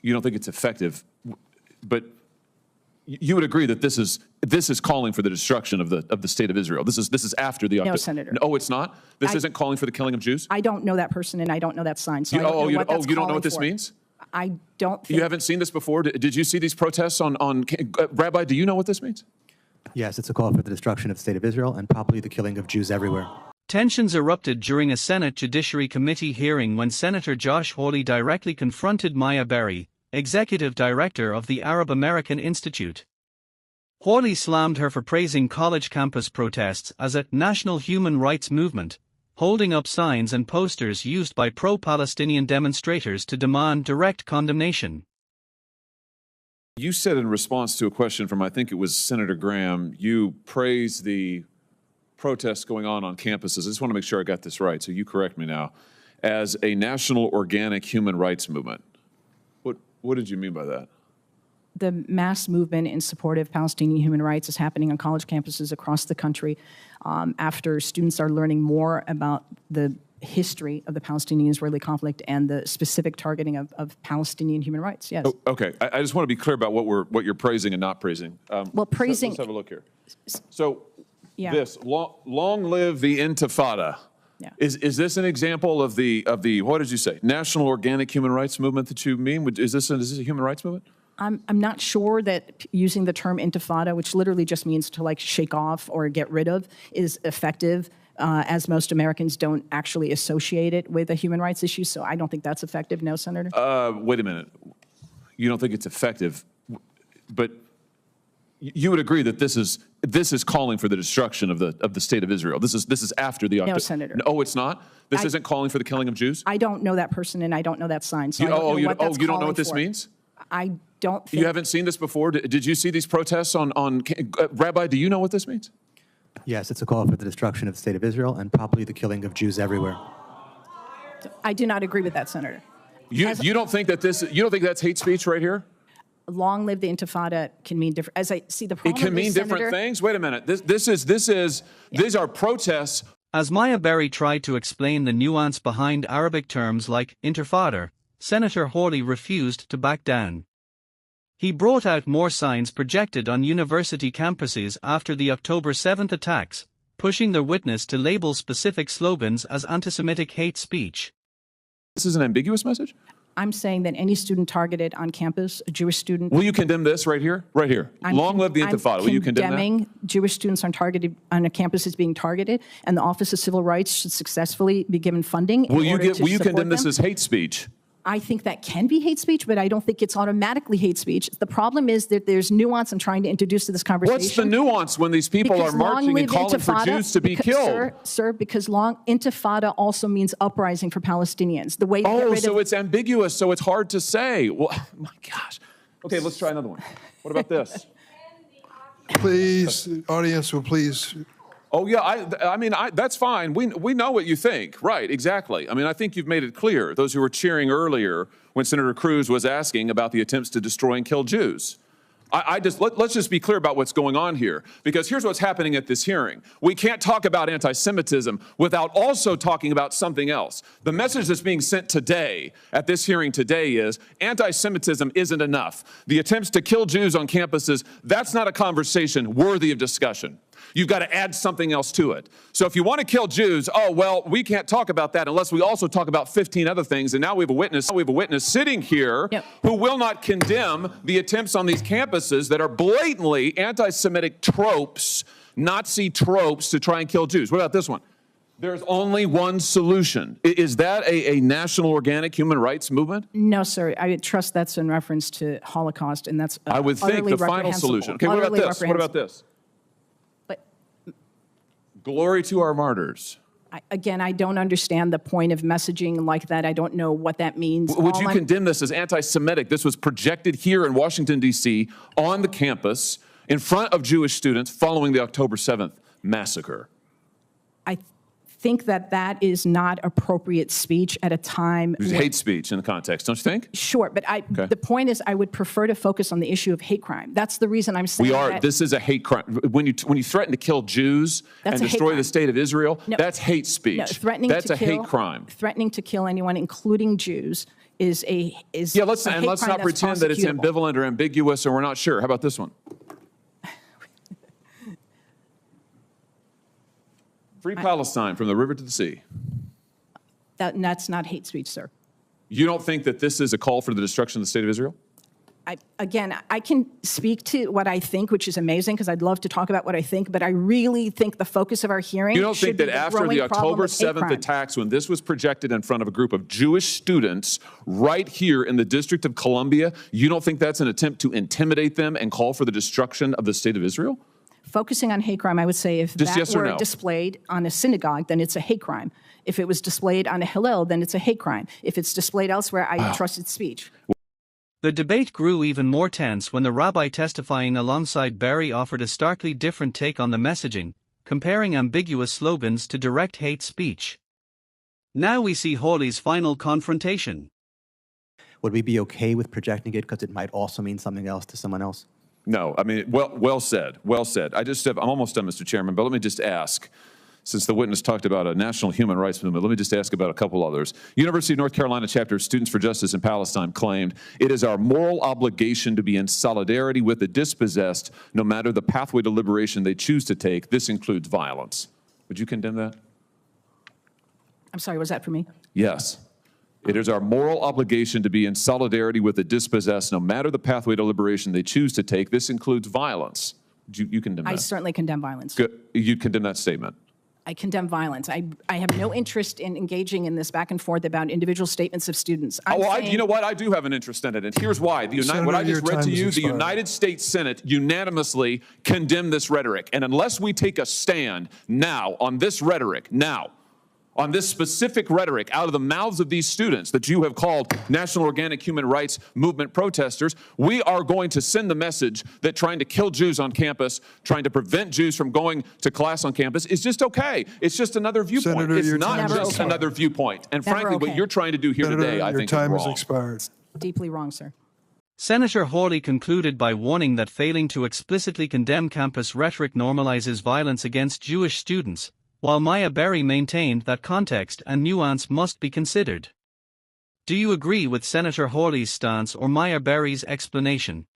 you don't think it's effective, but you would agree that this is calling for the destruction of the state of Israel. This is after the No, Senator. No, it's not. This isn't calling for the killing of Jews. I don't know that person, and I don't know that sign. So You don't know what this calling for. means? I don't think. You haven't seen this before? Did you see these protests on Rabbi, do you know what this means? Yes, it's a call for the destruction of the state of Israel and probably the killing of Jews everywhere. Tensions erupted during a Senate Judiciary Committee hearing when Senator Josh Hawley directly confronted Maya Berry, executive director of the Arab American Institute. Hawley slammed her for praising college campus protests as a national human rights movement, holding up signs and posters used by pro-Palestinian demonstrators to demand direct condemnation. You said in response to a question from, I think it was Senator Graham, you praised the protests going on campuses. I just want to make sure I got this right, so you correct me now, as a national organic human rights movement. What did you mean by that? The mass movement in support of Palestinian human rights is happening on college campuses across the country after students are learning more about the history of the Palestinian-Israeli conflict and the specific targeting of Palestinian human rights. Yes. Oh, okay. I just want to be clear about what you're praising and not praising. Well, praising. Let's have a look here. So, yeah. this long live the Intifada. Yeah. Is this an example of the what did you say, national organic human rights movement that you mean? Is this a human rights movement? I'm not sure that using the term intifada, which literally just means to like shake off or get rid of, is effective, as most Americans don't actually associate it with a human rights issue. So I don't think that's effective. No, Senator? Wait a minute. You don't think it's effective, but you would agree that this is calling for the destruction of the state of Israel. This is after the No, Senator. No, it's not. This isn't calling for the killing of Jews. I don't know that person, and I don't know that sign. So You don't know what this means? I don't think. You haven't seen this before? Did you see these protests on Rabbi, do you know what this means? Yes, it's a call for the destruction of the state of Israel and probably the killing of Jews everywhere. I do not agree with that, Senator. You don't think that's hate speech right here? Long live the Intifada can mean different. As I see the problem. It can mean different Senator, things? Wait a minute. These are protests. As Maya Berry tried to explain the nuance behind Arabic terms like intifada, Senator Hawley refused to back down. He brought out more signs projected on university campuses after the October 7th attacks, pushing their witness to label specific slogans as anti-Semitic hate speech. This is an ambiguous message? I'm saying that any student targeted on campus, a Jewish student. Will you condemn this right here? Right here. Long live the Intifada. Will you condemn that? Condemning Jewish students on a campus is being targeted, and the Office of Civil Rights should successfully be given funding. Will you condemn this as hate speech? I think that can be hate speech, but I don't think it's automatically hate speech. The problem is that there's nuance I'm trying to introduce to this conversation. What's the nuance when these people are marching and calling for Jews to be killed? Sir, because intifada also means uprising for Palestinians. The way it's ambiguous, so it's hard to say. Well, my gosh. Okay, let's try another one. What about this? Please, audience will please. Oh, yeah, I mean, that's fine. We know what you think. Right, exactly. I mean, I think you've made it clear, those who were cheering earlier when Senator Cruz was asking about the attempts to destroy and kill Jews. Let's just be clear about what's going on here, because here's what's happening at this hearing. We can't talk about anti-Semitism without also talking about something else. The message that's being sent today at this hearing today is anti-Semitism isn't enough. The attempts to kill Jews on campuses, that's not a conversation worthy of discussion. You've got to add something else to it. So if you want to kill Jews, oh, well, we can't talk about that unless we also talk about 15 other things. And now we have a witness sitting here who will not condemn the attempts on these campuses that are blatantly anti-Semitic tropes, Nazi tropes to try and kill Jews. What about this one? There's only one solution. Is that a national organic human rights movement? No, sir. I trust that's in reference to Holocaust, and that's I would think the final solution. Okay, what about this? What about this? Glory to our martyrs. Again, I don't understand the point of messaging like that. I don't know what that means. Would you condemn this as anti-Semitic? This was projected here in Washington, D.C., on the campus, in front of Jewish students following the October 7th massacre. I think that is not appropriate speech at a time. It's hate speech in the context, don't you think? Sure, but the point is I would prefer to focus on the issue of hate crime. That's the reason I'm saying this is a hate crime. When you threaten to kill Jews and destroy the state of Israel, that's hate speech. No, that's a hate crime. Threatening to kill anyone, including Jews, is Yeah, let's a hate not crime that's pretend that it's prosecutable. ambivalent or ambiguous or we're not sure. How about this one? Free Palestine from the river to the sea. That's not hate speech, sir. You don't think that this is a call for the destruction of the state of Israel? Again, I can speak to what I think, which is amazing because I'd love to talk about what I think, but I really think the focus of our hearing You don't should think be that the after growing the problem October of hate 7th crime. attacks, when this was projected in front of a group of Jewish students right here in the District of Columbia, you don't think that's an attempt to intimidate them and call for the destruction of the state of Israel? Focusing on hate crime, I would say if Just that yes or were no? displayed on a synagogue, then it's a hate crime. If it was displayed on a Hillel, then it's a hate crime. If it's displayed elsewhere, I trust its speech. The debate grew even more tense when the rabbi testifying alongside Barry offered a starkly different take on the messaging, comparing ambiguous slogans to direct hate speech. Now we see Hawley's final confrontation. Would we be okay with projecting it because it might also mean something else to someone else? No, I mean, well said, well said. I'm almost done, Mr. Chairman, but let me just ask, since the witness talked about a national human rights movement, let me just ask about a couple others. University of North Carolina chapter of Students for Justice in Palestine claimed, "It is our moral obligation to be in solidarity with the dispossessed, no matter the pathway to liberation they choose to take. This includes violence." Would you condemn that? I'm sorry, was that for me? Yes. It is our moral obligation to be in solidarity with the dispossessed, no matter the pathway to liberation they choose to take. This includes violence. You condemn that? I certainly condemn violence. Good. You condemn that statement? I condemn violence. I have no interest in engaging in this back and forth about individual statements of students. You know what? I do have an interest in it, and here's why. What I just read to you, the United States Senate unanimously condemned this rhetoric. And unless we take a stand now on this rhetoric, on this specific rhetoric out of the mouths of these students that you have called National Organic Human Rights Movement protesters, we are going to send the message that trying to kill Jews on campus, trying to prevent Jews from going to class on campus is just okay. It's just another viewpoint. Senator, it's your not time just is another viewpoint. And Never frankly, what okay. you're trying to do here Senator, today, I your think, is time wrong. has expired. Deeply wrong, sir. Senator Hawley concluded by warning that failing to explicitly condemn campus rhetoric normalizes violence against Jewish students, while Maya Berry maintained that context and nuance must be considered. Do you agree with Senator Hawley's stance or Maya Berry's explanation?